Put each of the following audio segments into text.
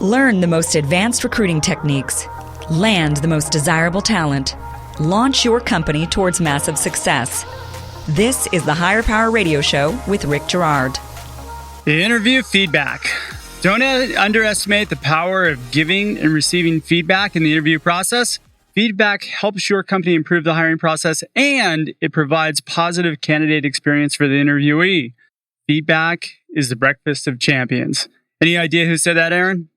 Learn the most advanced recruiting techniques. Land the most desirable talent. Launch your company towards massive success. This is the Higher Power Radio Show with Rick Girard. The interview feedback. Don't underestimate the power of giving and receiving feedback in the interview process. Feedback helps your company improve the hiring process, and it provides positive candidate experience for the interviewee. Feedback is the breakfast of champions. Any idea who said that, Erin?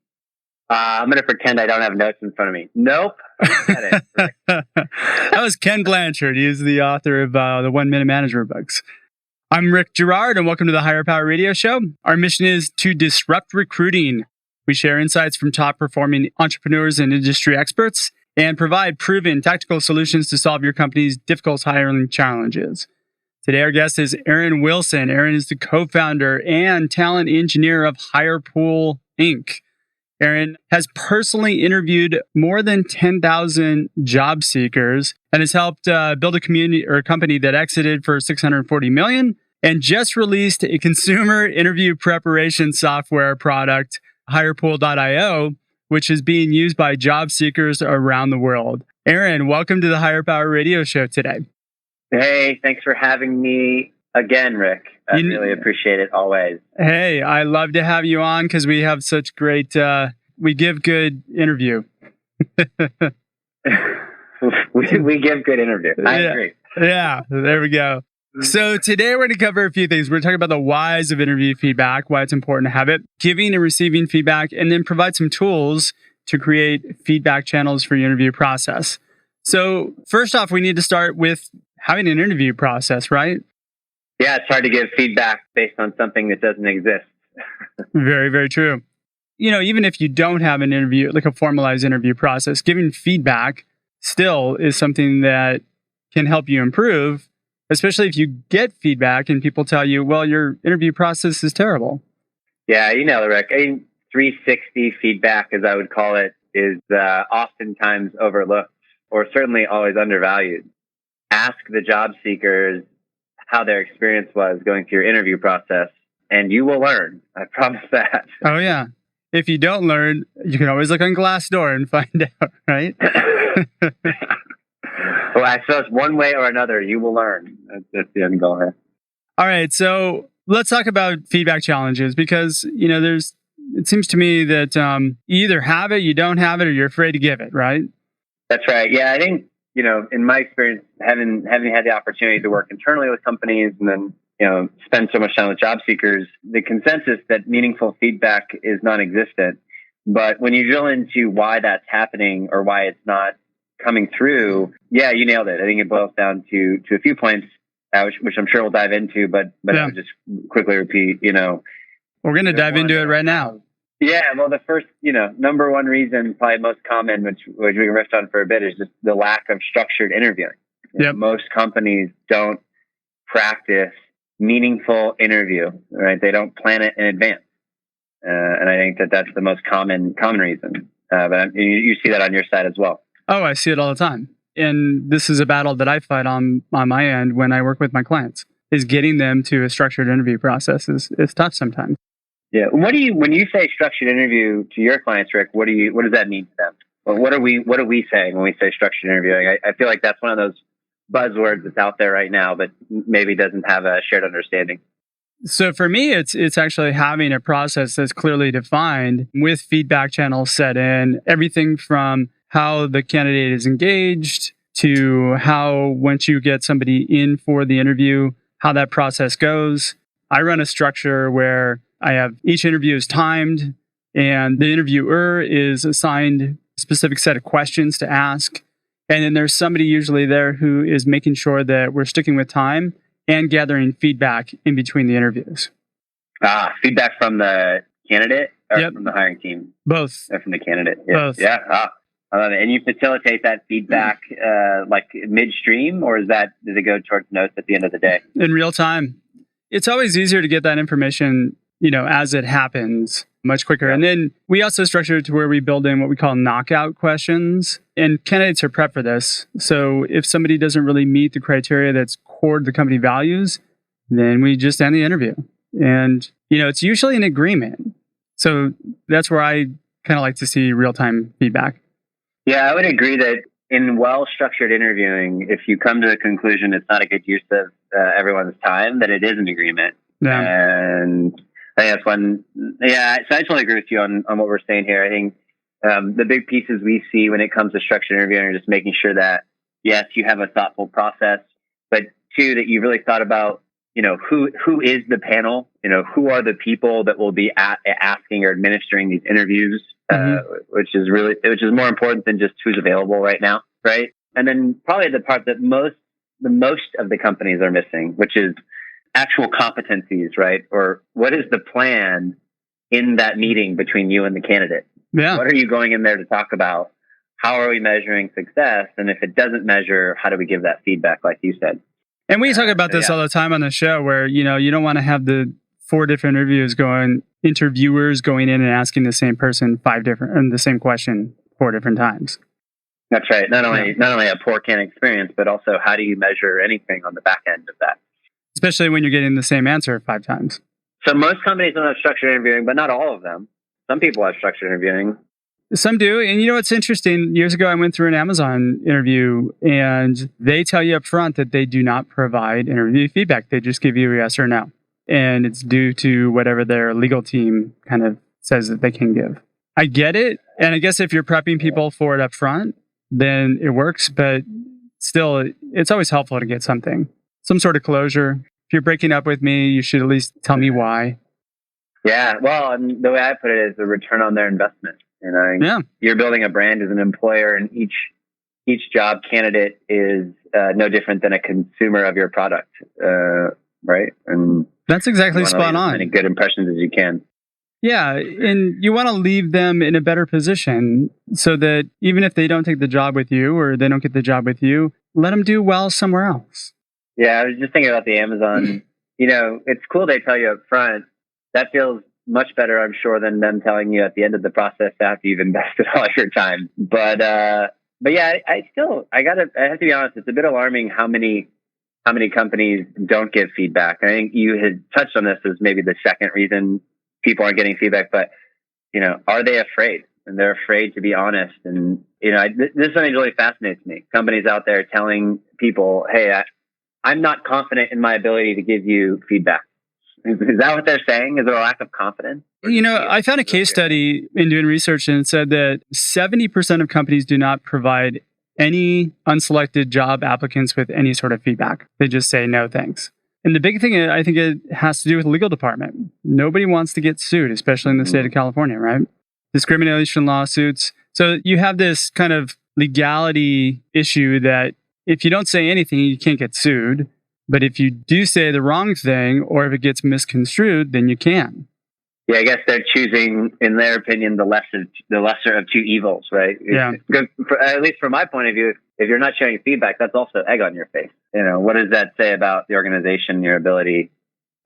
I'm going to pretend I don't have notes in front of me. Nope. That was Ken Blanchard. He is the author of the 1 Minute Management books. I'm Rick Girard, and welcome to the Higher Power Radio Show. Our mission is to disrupt recruiting. We share insights from top-performing entrepreneurs and industry experts and provide proven tactical solutions to solve your company's difficult hiring challenges. Today, our guest is Erin Wilson. Erin is the co-founder and talent engineer of HirePool, Inc. Erin has personally interviewed more than 10,000 job seekers and has helped build a community or a company that exited for $640 million and just released a consumer interview preparation software product, HirePool.io, which is being used by job seekers around the world. Erin, welcome to the Higher Power Radio Show today. Hey, thanks for having me again, Rick. I really appreciate it always. Hey, I love to have you on because we have such great, we give good interview. we give good interview. I agree. Yeah, there we go. So today we're going to cover a few things. We're going to talk about the whys of interview feedback, why it's important to have it, giving and receiving feedback, and then provide some tools to create feedback channels for your interview process. So first off, we need to start with having an interview process, right? Yeah, it's hard to give feedback based on something that doesn't exist. Very, very true. You know, even if you don't have an interview, like a formalized interview process, giving feedback still is something that can help you improve, especially if you get feedback and people tell you, well, your interview process is terrible. Yeah, you nailed it, Rick. 360 feedback, as I would call it, is oftentimes overlooked or certainly always undervalued. Ask the job seekers how their experience was going through your interview process, and you will learn. I promise that. Oh, yeah. If you don't learn, you can always look on Glassdoor and find out, right? Well, I suppose one way or another, you will learn. That's the end goal here. All right. So let's talk about feedback challenges because, you know, it seems to me that you either have it, you don't have it, or you're afraid to give it, right? That's right. Yeah, I think, you know, in my experience, having had the opportunity to work internally with companies and then, you know, spend so much time with job seekers, the consensus that meaningful feedback is non-existent. But when you drill into why that's happening or why it's not coming through, yeah, you nailed it. I think it boils down to a few points, which I'm sure we'll dive into, but yeah. I would just quickly repeat, you know. We're going to dive into it right now. Yeah, well, the first, you know, number one reason, probably most common, which we can riff on for a bit, is just the lack of structured interviewing. Yep. Most companies don't practice meaningful interview, right? They don't plan it in advance. And I think that's the most common reason. But you see that on your side as well. Oh, I see it all the time. And this is a battle that I fight on my end when I work with my clients, is getting them to a structured interview process is tough sometimes. Yeah. When you say structured interview to your clients, Rick, what does that mean to them? Well, what are we saying when we say structured interviewing? I feel like that's one of those buzzwords that's out there right now, but maybe doesn't have a shared understanding. So for me, it's actually having a process that's clearly defined with feedback channels set in, everything from how the candidate is engaged to how, once you get somebody in for the interview, how that process goes. I run a structure where I have each interview is timed and the interviewer is assigned a specific set of questions to ask. And then there's somebody usually there who is making sure that we're sticking with time and gathering feedback in between the interviews. Feedback from the candidate or Yep. from the hiring team? Both. Or from the candidate? Yeah. Both. Yeah. I love it. And you facilitate that feedback like midstream, or does it go towards notes at the end of the day? In real time. It's always easier to get that information, you know, as it happens much quicker. Yeah. And then we also structure it to where we build in what we call knockout questions. And candidates are prepped for this. So if somebody doesn't really meet the criteria that's core to the company values, then we just end the interview. And, you know, it's usually an agreement. So that's where I kind of like to see real-time feedback. Yeah, I would agree that in well-structured interviewing, if you come to the conclusion it's not a good use of everyone's time, that it is an agreement. Yeah. And I think that's one. Yeah, so I totally agree with you on what we're saying here. I think the big pieces we see when it comes to structured interviewing are just making sure that, yes, you have a thoughtful process, but two, that you really thought about, who is the panel, who are the people that will be asking or administering these interviews, which is more important than just who's available right now. Right. And then probably the part that the most of the companies are missing, which is actual competencies, right? Or what is the plan in that meeting between you and the candidate? Yeah. What are you going in there to talk about? How are we measuring success? And if it doesn't measure, how do we give that feedback, like you said? And we talk about this all the time on the show where, you don't want to have the 4 different interviewers going in and asking the same person the same question 4 different times. That's right. Not only a poor candidate experience, but also how do you measure anything on the back end of that? Especially when you're getting the same answer 5 times. So most companies don't have structured interviewing, but not all of them. Some people have structured interviewing. Some do. And what's interesting? Years ago, I went through an Amazon interview and they tell you up front that they do not provide interview feedback. They just give you a yes or no. And it's due to whatever their legal team kind of says that they can give. I get it. And I guess if you're prepping people for it up front, then it works. But still, it's always helpful to get some sort of closure. If you're breaking up with me, you should at least tell me why. Yeah. Well, and the way I put it is the return on their investment. You're building a brand as an employer, and each job candidate is no different than a consumer of your product, right? And that's exactly spot on. As many good impressions as you can. Yeah, and you want to leave them in a better position so that even if they don't take the job with you or they don't get the job with you, let them do well somewhere else. Yeah, I was just thinking about the Amazon. It's cool they tell you up front. That feels much better, I'm sure, than them telling you at the end of the process after you've invested all your time. But yeah, I have to be honest. It's a bit alarming how many companies don't give feedback. I think you had touched on this as maybe the second reason people aren't getting feedback. But are they afraid? And they're afraid to be honest. And this is something that really fascinates me. Companies out there telling people, "Hey, I'm not confident in my ability to give you feedback." Is that what they're saying? Is there a lack of confidence? I found a case study in doing research and it said that 70% of companies do not provide any unselected job applicants with any sort of feedback. They just say, no, thanks. And the big thing, I think it has to do with the legal department. Nobody wants to get sued, especially in the state of California, right? Discrimination lawsuits. So you have this kind of legality issue that if you don't say anything, you can't get sued. But if you do say the wrong thing, or if it gets misconstrued, then you can. Yeah, I guess they're choosing, in their opinion, the lesser of two evils, right? Yeah. At least from my point of view, if you're not sharing feedback, that's also egg on your face. What does that say about the organization, your ability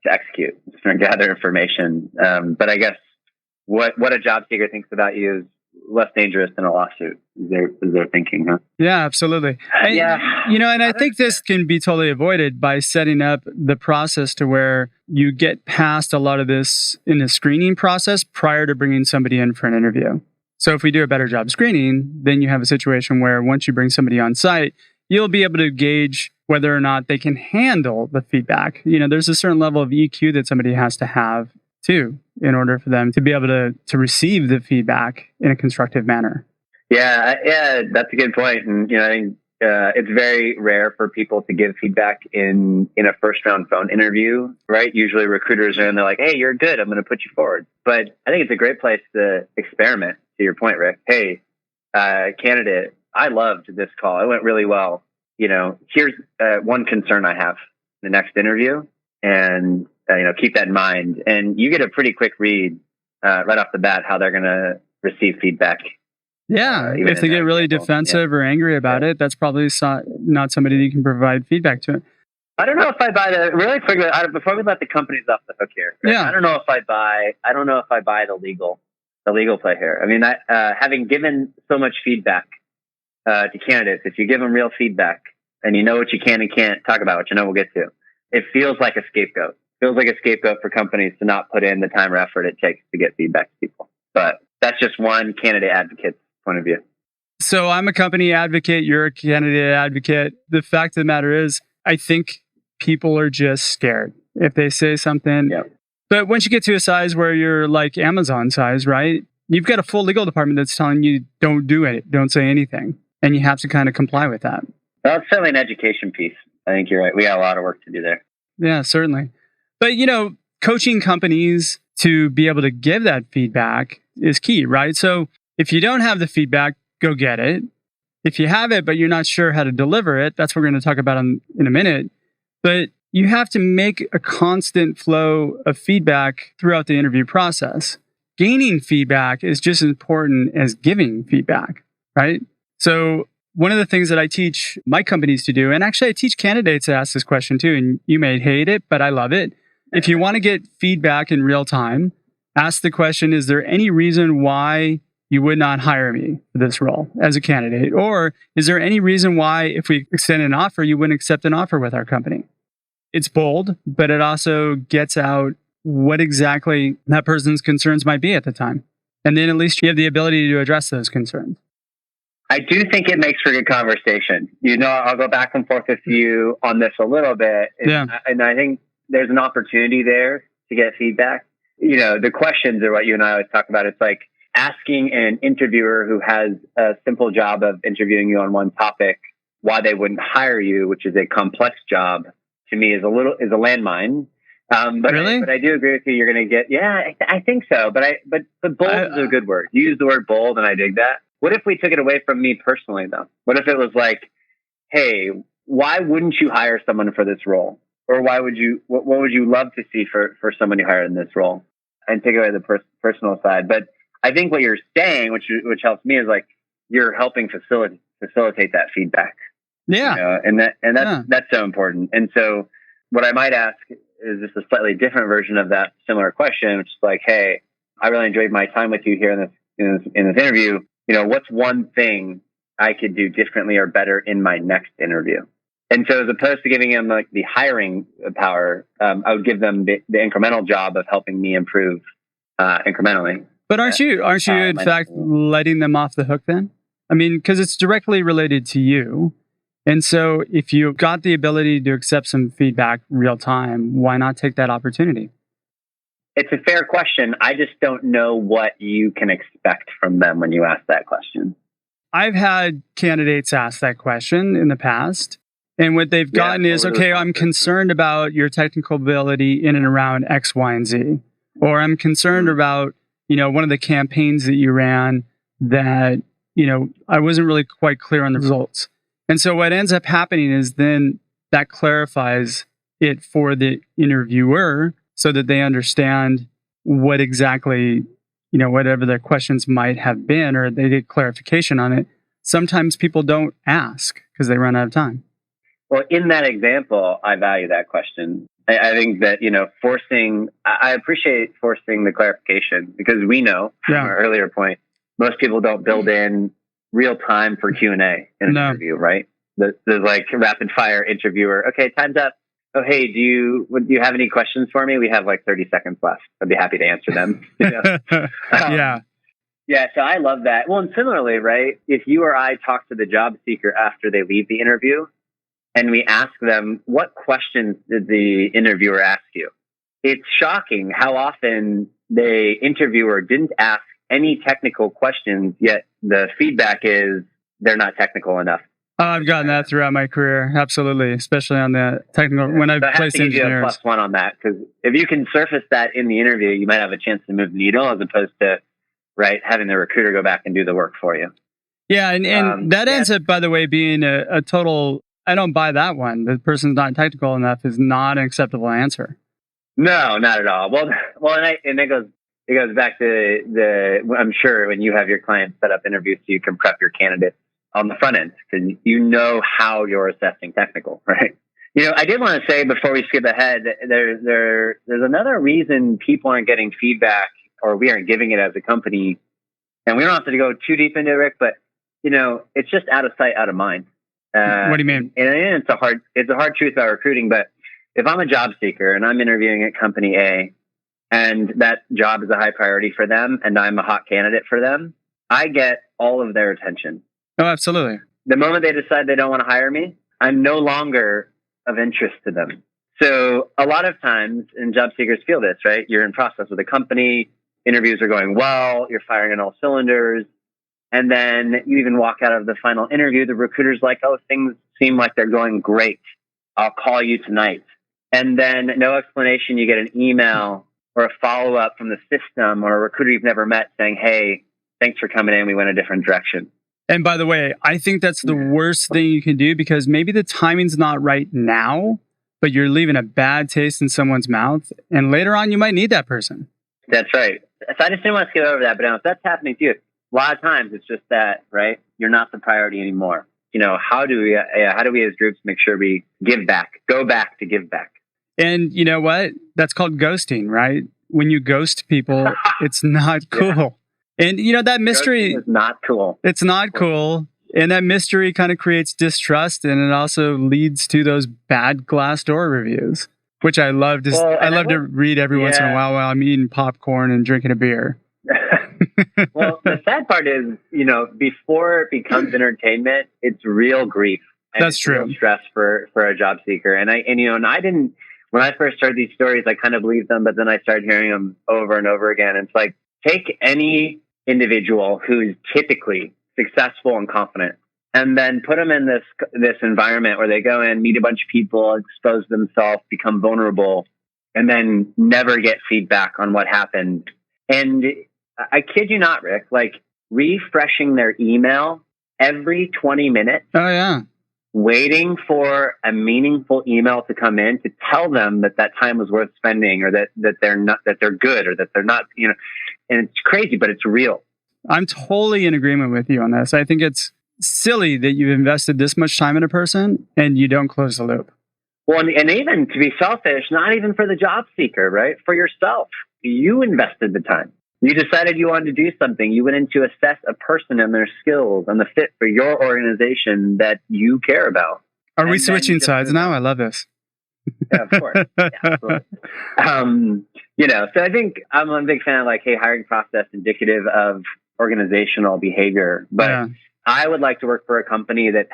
to execute, to gather information? But I guess what a job seeker thinks about you is less dangerous than a lawsuit, is their thinking, huh? Yeah, absolutely. And I think this can be totally avoided by setting up the process to where you get past a lot of this in the screening process prior to bringing somebody in for an interview. So if we do a better job screening, then you have a situation where once you bring somebody on site, you'll be able to gauge whether or not they can handle the feedback. There's a certain level of EQ that somebody has to have too, in order for them to be able to receive the feedback in a constructive manner. Yeah, that's a good point. And I think it's very rare for people to give feedback in a first round phone interview, right? Usually recruiters are in, they're like, "Hey, you're good. I'm going to put you forward." But I think it's a great place to experiment. To your point, Rick. Hey, candidate, I loved this call. It went really well. Here's one concern I have in the next interview, and keep that in mind. And you get a pretty quick read right off the bat how they're going to receive feedback. Yeah, if they get really defensive or angry about it, that's probably not somebody that you can provide feedback to. I don't know if I buy really quickly before we let the companies off the hook here. Right? Yeah, I don't know if I buy the legal play here. I mean, having given so much feedback to candidates, if you give them real feedback and you know what you can and can't talk about, which we'll get to, it feels like a scapegoat. Feels like a scapegoat for companies to not put in the time or effort it takes to get feedback to people. But That's just one candidate advocate's point of view. So I'm a company advocate. You're a candidate advocate. The fact of the matter is, I think people are just scared if they say something. Yeah. But once you get to a size where you're like Amazon size, right? You've got a full legal department that's telling you don't do it, don't say anything. And you have to kind of comply with that. Well, it's certainly an education piece. I think you're right. We got a lot of work to do there. Yeah, certainly. But, coaching companies to be able to give that feedback is key, right? So if you don't have the feedback, go get it. If you have it, but you're not sure how to deliver it, that's what we're going to talk about in a minute. But you have to make a constant flow of feedback throughout the interview process. Gaining feedback is just as important as giving feedback, right? So one of the things that I teach my companies to do, and actually I teach candidates to ask this question too, and you may hate it, but I love it. If you want to get feedback in real time, ask the question, is there any reason why you would not hire me for this role as a candidate? Or is there any reason why if we extend an offer, you wouldn't accept an offer with our company? It's bold, but it also gets out what exactly that person's concerns might be at the time. And then at least you have the ability to address those concerns. I do think it makes for good conversation. I'll go back and forth with you on this a little bit. And I think there's an opportunity there to get feedback. The questions are what you and I always talk about. It's like asking an interviewer who has a simple job of interviewing you on one topic why they wouldn't hire you, which is a complex job, to me is a landmine. Really? But I do agree with you. You're going to get, I think so. But bold is a good word. You use the word bold, and I dig that. What if we took it away from me personally, though? What if it was like, hey, why wouldn't you hire someone for this role? Or what would you love to see for someone you hire in this role? And take away the personal side. But I think what you're saying, which helps me, is like you're helping facilitate that feedback. Yeah. That's so important. And so what I might ask is just a slightly different version of that similar question, which is like, hey, I really enjoyed my time with you here in this interview. What's one thing I could do differently or better in my next interview? And so as opposed to giving them like the hiring power, I would give them the incremental job of helping me improve incrementally. But aren't you in fact letting them off the hook then? I mean, because it's directly related to you. And so if you got the ability to accept some feedback real time, why not take that opportunity? It's a fair question. I just don't know what you can expect from them when you ask that question. I've had candidates ask that question in the past. And what they've gotten is, okay, I'm concerned about your technical ability in and around X, Y, and Z. Or I'm concerned about, one of the campaigns that you ran that, I wasn't really quite clear on the results. And so what ends up happening is then that clarifies it for the interviewer so that they understand what exactly, whatever their questions might have been, or they get clarification on it. Sometimes people don't ask because they run out of time. Well, in that example, I value that question. I think that, I appreciate forcing the clarification because we know from our earlier point, most people don't build in real time for Q&A in an interview, right? There's like rapid fire interviewer. Okay, time's up. Oh, hey, do you have any questions for me? We have like 30 seconds left. I'd be happy to answer them. Yeah, so I love that. Well, and similarly, right, if you or I talk to the job seeker after they leave the interview and we ask them, what questions did the interviewer ask you? It's shocking how often the interviewer didn't ask any technical questions, yet the feedback is they're not technical enough. Oh, I've gotten that throughout my career, absolutely, especially on the technical, when I've placed engineers. Give you a +1 on that, because if you can surface that in the interview, you might have a chance to move the needle as opposed to, right, having the recruiter go back and do the work for you. Yeah, and that ends up, by the way, being a total, I don't buy that one. The person's not technical enough is not an acceptable answer. No, not at all. Well, and it goes back to I'm sure when you have your clients set up interviews so you can prep your candidates on the front end because you know how you're assessing technical, right? I did want to say before we skip ahead, there's another reason people aren't getting feedback or we aren't giving it as a company, and we don't have to go too deep into it, Rick, but it's just out of sight, out of mind. What do you mean? And it's a hard truth about recruiting, but if I'm a job seeker and I'm interviewing at company A and that job is a high priority for them, and I'm a hot candidate for them, I get all of their attention. Oh, absolutely. The moment they decide they don't want to hire me, I'm no longer of interest to them. So a lot of times, and job seekers feel this, right? You're in process with a company, interviews are going well, you're firing on all cylinders, and then you even walk out of the final interview, the recruiter's like, oh, things seem like they're going great. I'll call you tonight. And then no explanation, you get an email or a follow-up from the system or a recruiter you've never met saying, hey, thanks for coming in, we went a different direction. And by the way, I think that's the worst thing you can do, because maybe the timing's not right now, but you're leaving a bad taste in someone's mouth. And later on, you might need that person. That's right. So I just didn't want to skip over that. But if that's happening to you, a lot of times it's just that, right? You're not the priority anymore. How do we as groups make sure we give back, go back to give back? And you know what? That's called ghosting, right? When you ghost people, it's not cool. Yeah. And that mystery is not cool. It's not cool. And that mystery kind of creates distrust, and it also leads to those bad Glassdoor reviews, which I love to read every once in a while I'm eating popcorn and drinking a beer. Well, the sad part is, before it becomes entertainment, it's real grief. And that's true. Real stress for a job seeker. And I didn't, when I first heard these stories, I kind of believed them, but then I started hearing them over and over again. It's like, take any individual who's typically successful and confident, and then put them in this environment where they go in, meet a bunch of people, expose themselves, become vulnerable, and then never get feedback on what happened. And I kid you not, Rick, like refreshing their email every 20 minutes. Oh, yeah. Waiting for a meaningful email to come in to tell them that time was worth spending, or that they're good, or that they're not, and it's crazy, but it's real. I'm totally in agreement with you on this. I think it's silly that you've invested this much time in a person and you don't close the loop. Well, and even to be selfish, not even for the job seeker, right? For yourself. You invested the time. You decided you wanted to do something. You went in to assess a person and their skills and the fit for your organization that you care about. Are we switching sides now? I love this. Yeah, of course. Yeah, absolutely. So I think I'm a big fan of hiring process indicative of organizational behavior. But I would like to work for a company that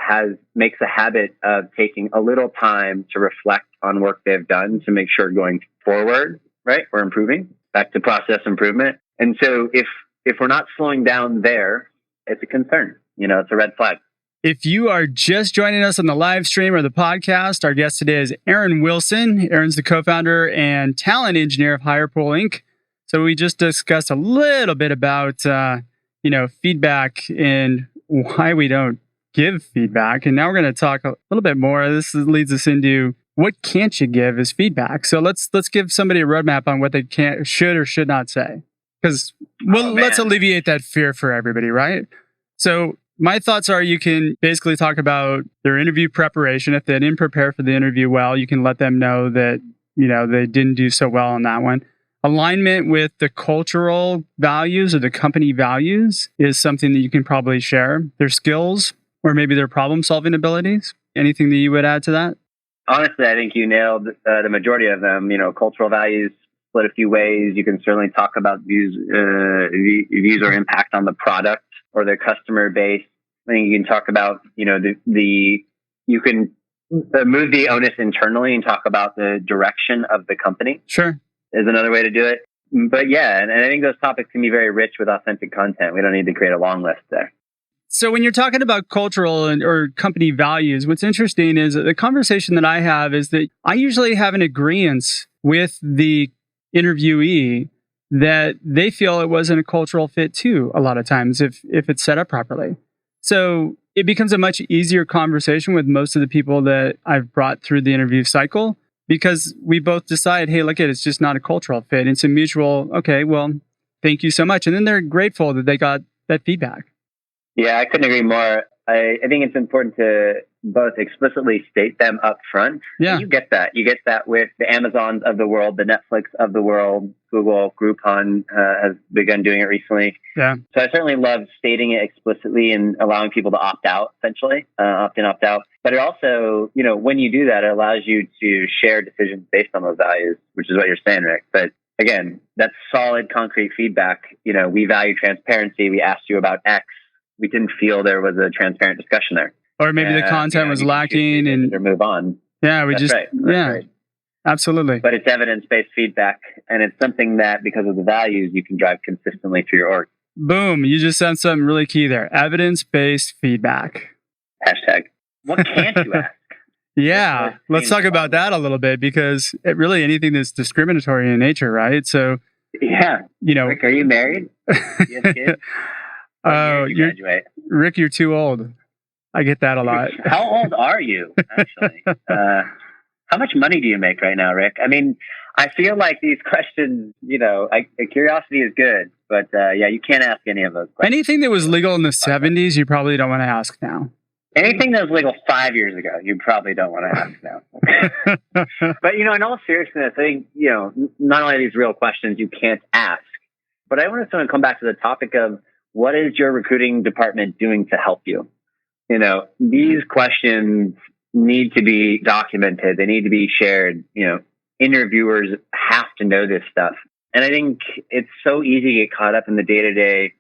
makes a habit of taking a little time to reflect on work they've done to make sure going forward, right, we're improving, back to process improvement. And so if we're not slowing down there, it's a concern. It's a red flag. If you are just joining us on the live stream or the podcast, our guest today is Erin Wilson. Erin's the co-founder and talent engineer of HirePool Inc. So we just discussed a little bit about, feedback and why we don't give feedback. And now we're going to talk a little bit more. This leads us into what can't you give as feedback. So let's give somebody a roadmap on what they should or should not say. Because let's alleviate that fear for everybody, right? So my thoughts are you can basically talk about their interview preparation. If they didn't prepare for the interview well, you can let them know that, they didn't do so well on that one. Alignment with the cultural values or the company values is something that you can probably share. Their skills or maybe their problem-solving abilities. Anything that you would add to that? Honestly, I think you nailed the majority of them. Cultural values split a few ways. You can certainly talk about views or impact on the product or their customer base. I think you can talk about, you can move the onus internally and talk about the direction of the company. Sure. Is another way to do it. But yeah, and I think those topics can be very rich with authentic content. We don't need to create a long list there. So when you're talking about cultural or company values, what's interesting is the conversation that I have is that I usually have an agreement with the interviewee that they feel it wasn't a cultural fit too, a lot of times, if it's set up properly. So it becomes a much easier conversation with most of the people that I've brought through the interview cycle, because we both decide, hey, look, it's just not a cultural fit. It's a mutual, okay, well, thank you so much. And then they're grateful that they got that feedback. Yeah, I couldn't agree more. I think it's important to both explicitly state them up front. Yeah. You get that. You get that with the Amazons of the world, the Netflix of the world. Google, Groupon has begun doing it recently. Yeah. So I certainly love stating it explicitly and allowing people to opt out, essentially, opt in, opt out. But it also, when you do that, it allows you to share decisions based on those values, which is what you're saying, Rick. But again, that's solid, concrete feedback. We value transparency. We asked you about X. We didn't feel there was a transparent discussion there. Or maybe the content was lacking and move on. Yeah, That's right. Absolutely. But it's evidence-based feedback, and it's something that, because of the values, you can drive consistently through your org. Boom. You just said something really key there. Evidence-based feedback. Hashtag. What can't you ask? Yeah. Let's talk about that a little bit, because really anything that's discriminatory in nature, right? So, yeah. Rick, are you married? You have kids? Oh, Rick, you're too old. I get that a lot. How old are you, actually? How much money do you make right now, Rick? I mean, I feel like these questions, curiosity is good, but you can't ask any of those questions. Anything that was legal in the 70s, you probably don't want to ask now. Anything that was legal 5 years ago, you probably don't want to ask now. But, in all seriousness, I think, not only are these real questions you can't ask, but I want to sort of come back to the topic of what is your recruiting department doing to help you? These questions need to be documented. They need to be shared. Interviewers have to know this stuff. And I think it's so easy to get caught up in the day-to-day,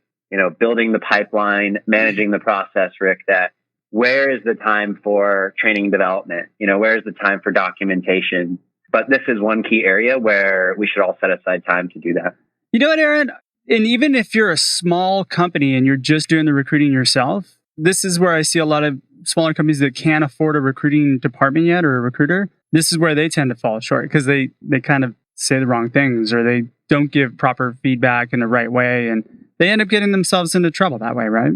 building the pipeline, managing the process, Rick, that where is the time for training and development? Where is the time for documentation? But this is one key area where we should all set aside time to do that. You know what, Erin? And even if you're a small company and you're just doing the recruiting yourself, this is where I see a lot of smaller companies that can't afford a recruiting department yet or a recruiter. This is where they tend to fall short, because they kind of say the wrong things, or they don't give proper feedback in the right way, and they end up getting themselves into trouble that way, right?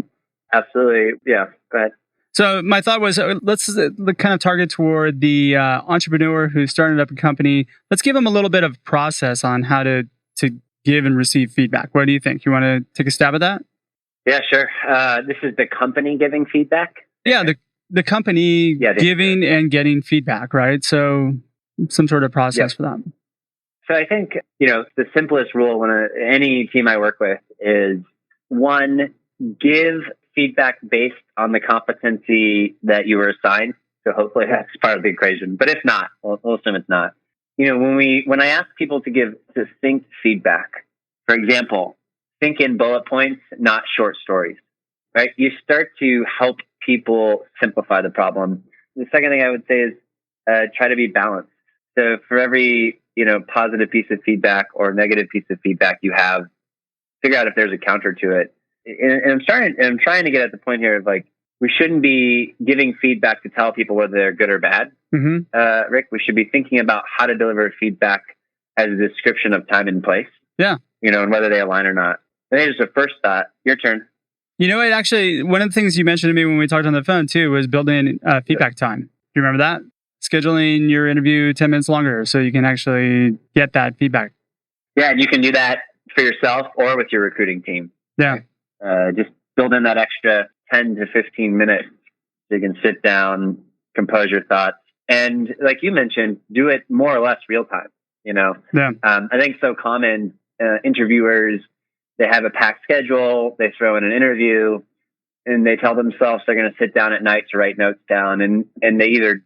Absolutely. Yeah. Go ahead. So my thought was, let's kind of target toward the entrepreneur who started up a company. Let's give them a little bit of process on how to give and receive feedback. What do you think? You want to take a stab at that? Yeah, sure. This is the company giving feedback? Yeah, the company giving and getting feedback, right? So some sort of process for that. So I think, the simplest rule when any team I work with is, one, give feedback based on the competency that you were assigned. So hopefully that's part of the equation. But if not, we'll assume it's not. When I ask people to give succinct feedback, for example, think in bullet points, not short stories, right? You start to help people simplify the problem. The second thing I would say is try to be balanced. So for every, positive piece of feedback or negative piece of feedback you have, figure out if there's a counter to it. And I'm trying to get at the point here of we shouldn't be giving feedback to tell people whether they're good or bad. Mm-hmm. Rick, we should be thinking about how to deliver feedback as a description of time and place. Yeah. And whether they align or not. I think it's the first thought. Your turn. Actually, one of the things you mentioned to me when we talked on the phone too was building feedback time. Do you remember that? Scheduling your interview 10 minutes longer so you can actually get that feedback. Yeah, and you can do that for yourself or with your recruiting team. Yeah. Just build in that extra 10 to 15 minutes so you can sit down, compose your thoughts. And like you mentioned, do it more or less real time. Yeah. I think so common interviewers, they have a packed schedule, they throw in an interview, and they tell themselves they're going to sit down at night to write notes down. And they either,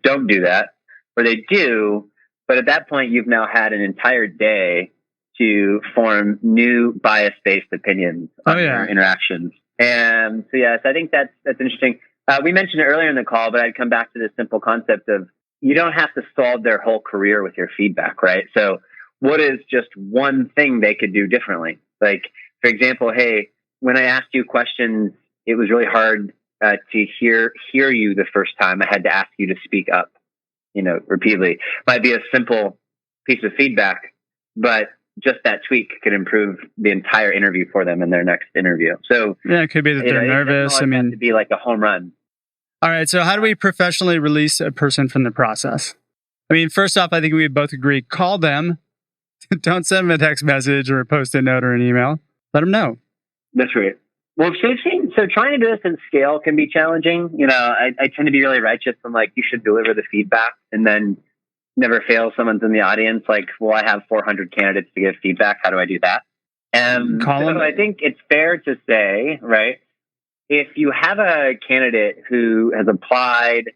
don't do that, or they do. But at that point, you've now had an entire day to form new bias-based opinions on your interactions. And so, yes, I think that's interesting. We mentioned it earlier in the call, but I'd come back to this simple concept of you don't have to solve their whole career with your feedback, right? So what is just one thing they could do differently? Like, for example, hey, when I asked you questions, it was really hard to hear you the first time. I had to ask you to speak up, repeatedly. Might be a simple piece of feedback, but just that tweak could improve the entire interview for them in their next interview. So yeah, it could be that they're nervous. It to be like a home run. All right. So how do we professionally release a person from the process? I mean, first off, I think we both agree, call them. Don't send them a text message or a post-it note or an email. Let them know. That's right. Well, so trying to do this in scale can be challenging. I tend to be really righteous. I'm like, you should deliver the feedback and then never fail. Someone's in the audience like, well, I have 400 candidates to give feedback. How do I do that? So I think it's fair to say, right, if you have a candidate who has applied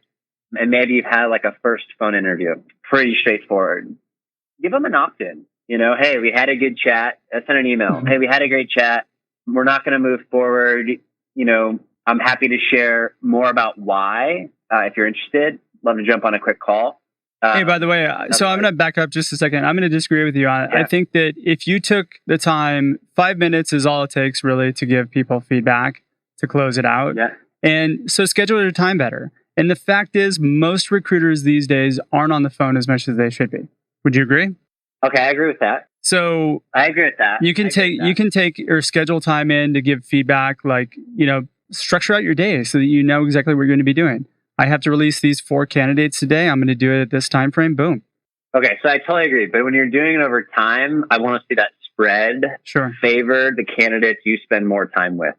and maybe you've had like a first phone interview, pretty straightforward, give them an opt-in. Hey, we had a good chat. Send an email. Hey, we had a great chat. We're not going to move forward. I'm happy to share more about why. If you're interested, love to jump on a quick call. Hey, by the way, so I'm going to back up just a second. I'm going to disagree with you on it. Yeah. I think that if you took the time, 5 minutes is all it takes really to give people feedback to close it out. Yeah. And so schedule your time better. And the fact is, most recruiters these days aren't on the phone as much as they should be. Would you agree? Okay, I agree with that. So I agree with that. You can take or schedule time in to give feedback, like, structure out your day so that you know exactly what you're going to be doing. I have to release these 4 candidates today. I'm going to do it at this time frame. Boom. Okay, so I totally agree. But when you're doing it over time, I want to see that spread favor the candidates you spend more time with.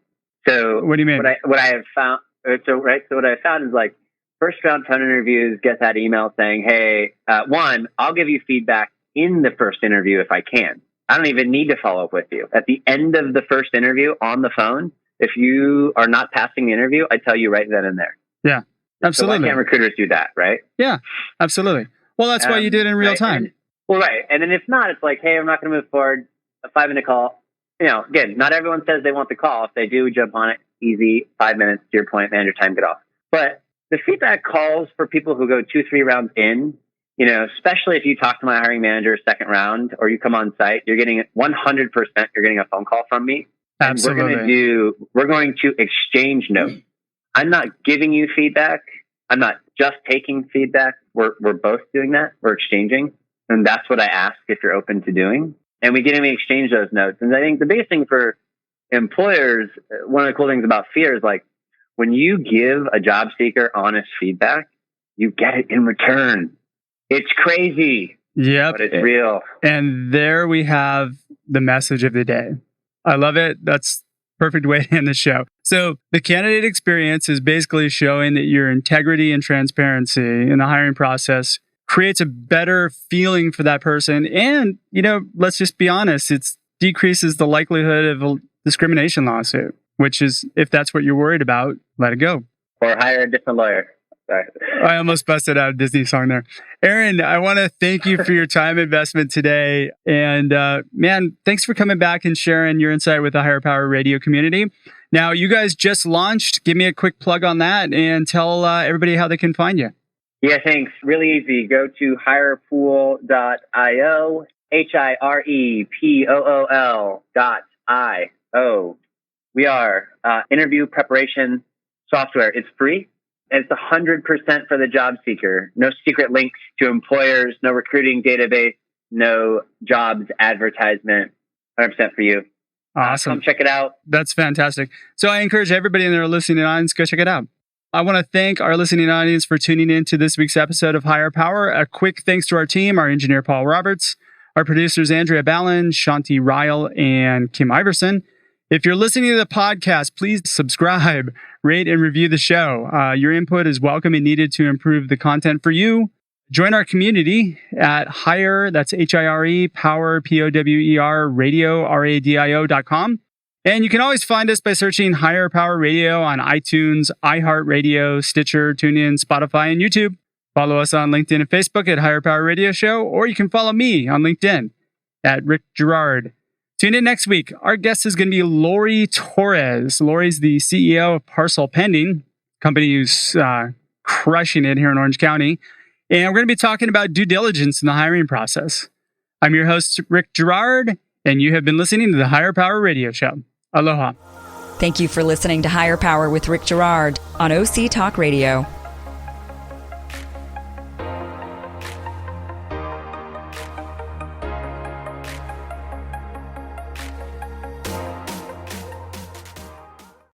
So what do you mean? What I have found. So what I found is like first round phone interviews, get that email saying, "Hey, one, I'll give you feedback in the first interview if I can. I don't even need to follow up with you. At the end of the first interview on the phone, if you are not passing the interview, I tell you right then and there." Yeah. Absolutely. So why can't recruiters do that, right? Yeah, absolutely. Well, that's why you did it in real time. Right. And then if not, it's like, hey, I'm not going to move forward. A 5-minute call. Again, not everyone says they want the call. If they do, jump on it. Easy. 5 minutes, to your point, man, your time, get off. But the feedback calls for people who go 2-3 rounds in, especially if you talk to my hiring manager second round or you come on site, you're getting 100%, you're getting a phone call from me. Absolutely. We're going to exchange notes. I'm not giving you feedback. I'm not just taking feedback. We're both doing that. We're exchanging. And that's what I ask if you're open to doing. And we exchange those notes. And I think the biggest thing for employers, one of the cool things about fear is like when you give a job seeker honest feedback, you get it in return. It's crazy. Yep. But it's real. And there we have the message of the day. I love it. That's perfect way to end the show. So the candidate experience is basically showing that your integrity and transparency in the hiring process creates a better feeling for that person. And, let's just be honest, it decreases the likelihood of a discrimination lawsuit, which is, if that's what you're worried about, let it go. Or hire a different lawyer. Sorry. I almost busted out a Disney song there. Erin, I want to thank you for your time investment today. And man, thanks for coming back and sharing your insight with the Higher Power Radio community. Now, you guys just launched. Give me a quick plug on that and tell everybody how they can find you. Yeah, thanks. Really easy. Go to hirepool.io, hirepool.io. We are interview preparation software. It's free. It's 100% for the job seeker. No secret links to employers, no recruiting database, no jobs advertisement. 100% for you. Awesome. Come check it out. That's fantastic. So I encourage everybody in their listening audience, go check it out. I want to thank our listening audience for tuning in to this week's episode of Higher Power. A quick thanks to our team, our engineer, Paul Roberts, our producers, Andrea Ballin, Shanti Ryle, and Kim Iverson. If you're listening to the podcast, please subscribe, rate, and review the show. Your input is welcome and needed to improve the content for you. Join our community at Hire, that's H-I-R-E, Power, P-O-W-E-R, radio, R-A-D-I-O.com. And you can always find us by searching Higher Power Radio on iTunes, iHeartRadio, Stitcher, TuneIn, Spotify, and YouTube. Follow us on LinkedIn and Facebook at Higher Power Radio Show, or you can follow me on LinkedIn at Rick Girard. Tune in next week. Our guest is going to be Lori Torres. Lori's the CEO of Parcel Pending, company who's crushing it here in Orange County. And we're going to be talking about due diligence in the hiring process. I'm your host, Rick Girard, and you have been listening to the Higher Power Radio Show. Aloha. Thank you for listening to Higher Power with Rick Girard on OC Talk Radio.